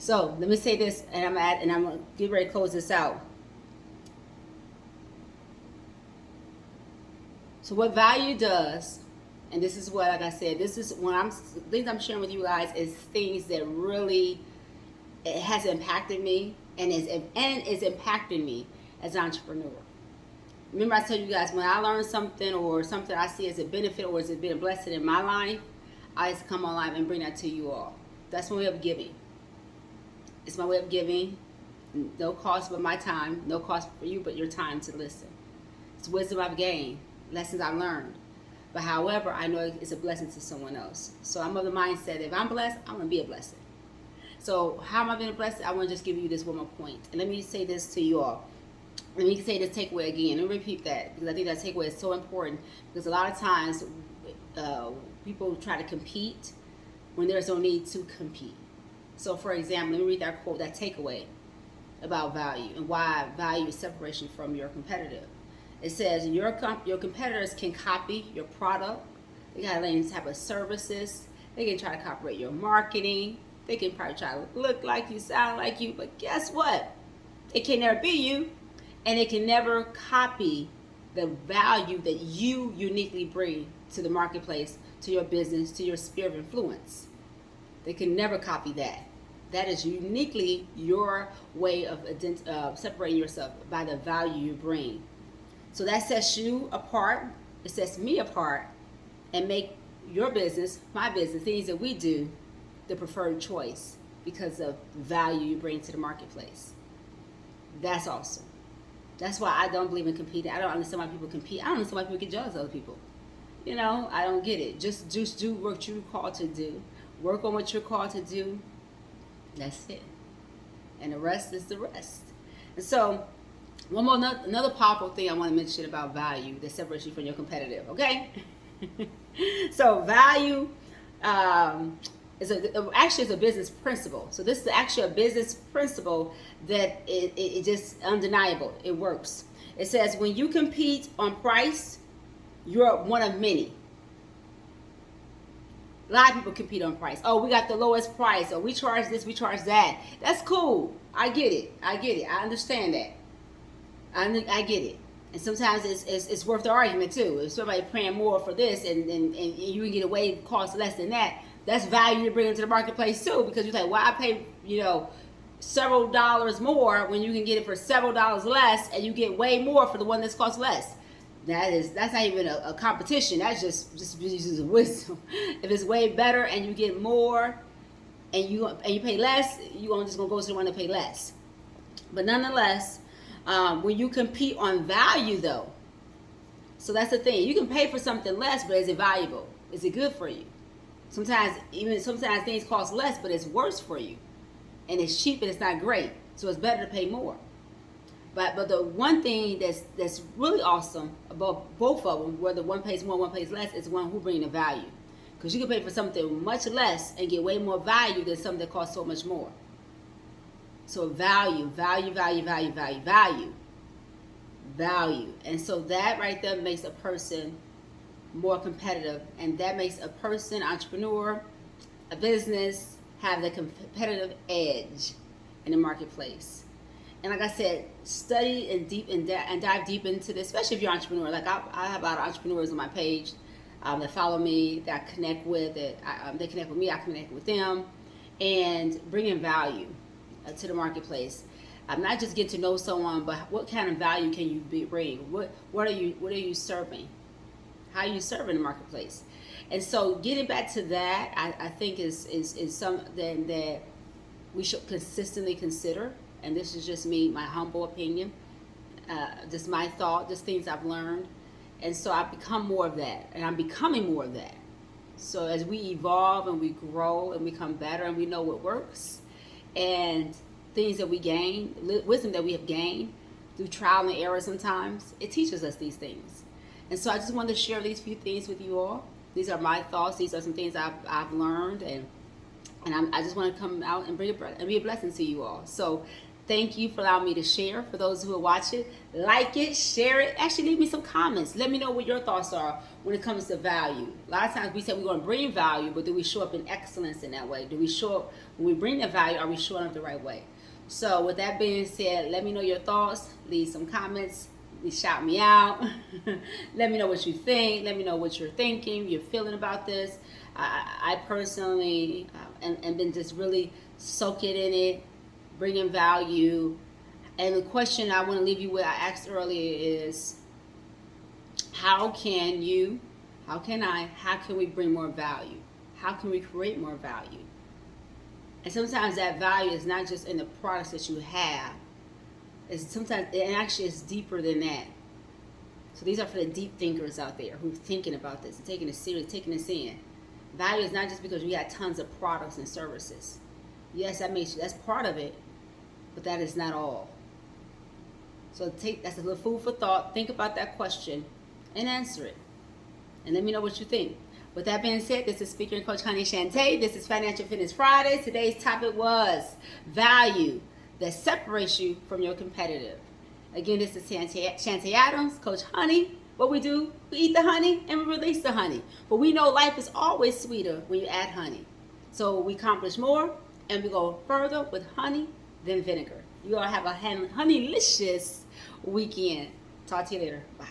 So let me say this, and I'm gonna get ready to close this out. So what value does, and this is what, like I said, this is when things I'm sharing with you guys is things that really it has impacted me and is impacting me as an entrepreneur. Remember, I told you guys when I learn something or something I see as a benefit or as it been a blessing in my life, I just come online and bring that to you all. That's my way of giving. It's my way of giving. No cost but my time. No cost for you but your time to listen. It's wisdom I've gained, lessons I've learned. But however, I know it's a blessing to someone else. So I'm of the mindset, if I'm blessed, I'm going to be a blessing. So how am I being a blessing? I want to just give you this one more point. And let me say this to you all. Let me say this takeaway again. Let me repeat that because I think that takeaway is so important. Because a lot of times people try to compete when there's no need to compete. So for example, let me read that quote, that takeaway about value and why value is separation from your competitive. It says your competitors can copy your product. They got any type of services. They can try to copyright your marketing. They can probably try to look like you, sound like you. But guess what? It can never be you. And it can never copy the value that you uniquely bring to the marketplace, to your business, to your sphere of influence. They can never copy that. That is uniquely your way of separating yourself by the value you bring. So that sets you apart. It sets me apart and make your business, my business, things that we do, the preferred choice because of value you bring to the marketplace. That's awesome. That's why I don't believe in competing. I don't understand why people compete. I don't understand why people get jealous of other people. You know, I don't get it. Just do what you're called to do. Work on what you're called to do. That's it. And the rest is the rest. And so, another powerful thing I want to mention about value that separates you from your competitive, okay? So value is a business principle. So this is actually a business principle that it just undeniable. It works. It says when you compete on price, you're one of many. A lot of people compete on price. Oh, we got the lowest price. Oh, we charge this, we charge that. That's cool. I get it. I understand that. I get it. And sometimes it's worth the argument too. If somebody paying more for this and you can get away cost less than that, that's value you bring into the marketplace too. Because you're like, why I pay several dollars more when you can get it for several dollars less and you get way more for the one that's cost less. That's not even a competition. That's just using wisdom. If it's way better and you get more and you pay less, you're just gonna go to the one that pay less. But nonetheless, when you compete on value though, so that's the thing. You can pay for something less, but is it valuable? Is it good for you? Sometimes things cost less, but it's worse for you. And it's cheap and it's not great. So it's better to pay more. But the one thing that's really awesome about both of them, whether one pays more, one pays less, is the one who brings the value. Because you can pay for something much less and get way more value than something that costs so much more. So value. And so that right there makes a person more competitive. And that makes a person, entrepreneur, a business, have the competitive edge in the marketplace. And like I said, study and dive deep into this, especially if you're an entrepreneur. Like I have a lot of entrepreneurs on my page that follow me, that I connect with, they connect with me, I connect with them, and bringing value to the marketplace. Not just get to know someone, but what kind of value can you bring? What are you serving? How are you serving the marketplace? And so getting back to that, I think is something that we should consistently consider. And this is just me, my humble opinion, just my thought, just things I've learned. And so I've become more of that, and I'm becoming more of that. So as we evolve and we grow and become better and we know what works and things that we gain, wisdom that we have gained through trial and error sometimes, it teaches us these things. And so I just wanted to share these few things with you all. These are my thoughts. These are some things I've learned, and I just want to come out and be a blessing to you all. So Thank you for allowing me to share. For those who are watching, like it, share it. Actually, leave me some comments. Let me know what your thoughts are when it comes to value. A lot of times we say we're going to bring value, but do we show up in excellence in that way? Do we show up when we bring the value? Are we showing up the right way? So with that being said, let me know your thoughts. Leave some comments. Shout me out. Let me know what you think. Let me know what you're thinking, you're feeling about this. I personally and been just really soaking in it, bringing value. And the question I want to leave you with, I asked earlier, is how can we bring more value? How can we create more value? And sometimes that value is not just in the products that you have. It's deeper than that. So these are for the deep thinkers out there who are thinking about this and taking it serious, taking this in. Value is not just because we got tons of products and services. Yes, that's part of it, but that is not all. So that's a little food for thought. Think about that question and answer it. And let me know what you think. With that being said, this is Speaker and Coach Honey Shantay. This is Financial Fitness Friday. Today's topic was value that separates you from your competitive. Again, this is Shantay Adams, Coach Honey. What we do, we eat the honey and we release the honey. But we know life is always sweeter when you add honey. So we accomplish more and we go further with honey than vinegar. You all have a honeylicious weekend. Talk to you later. Bye.